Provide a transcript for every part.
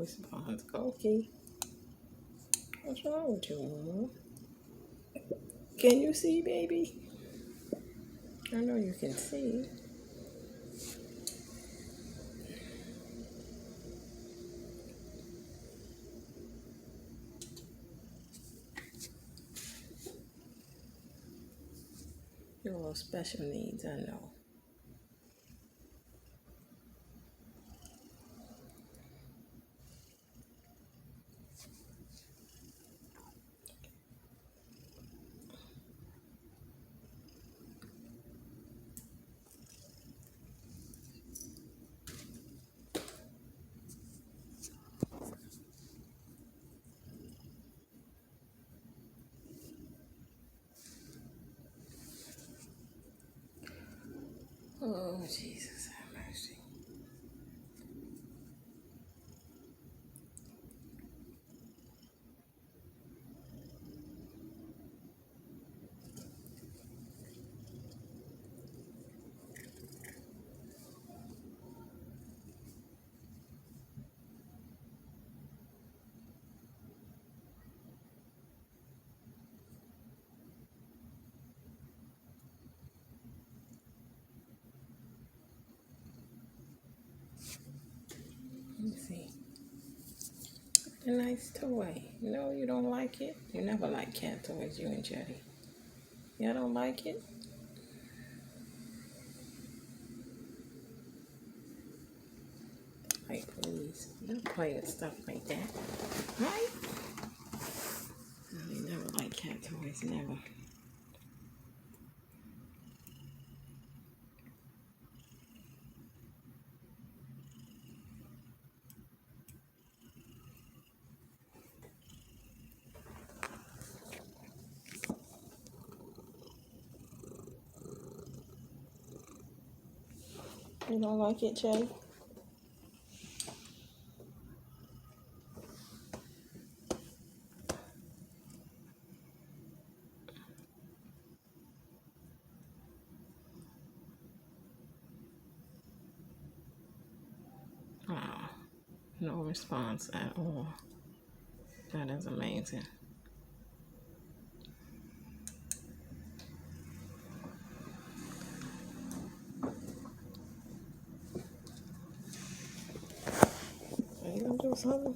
response. Koki, what's wrong with you, Mama? Can you see, baby? I know you can see. Your little special needs, I know. Oh, Jesus, have mercy. Let me see. A nice toy. No, you don't like it? You never like cat toys, you and Jetty. Y'all don't like it? Like, please. Don't play with stuff like that. Right? No, you never like cat toys, never. You don't like it, Jay? Wow. No response at all. That is amazing. Are you gonna do something?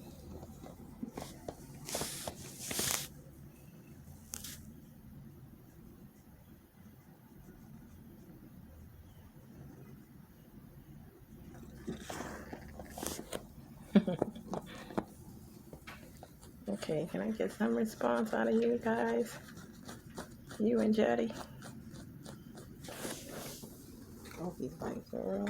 Okay, can I get some response out of you guys? You and Jetty? Oh, he's like, for real?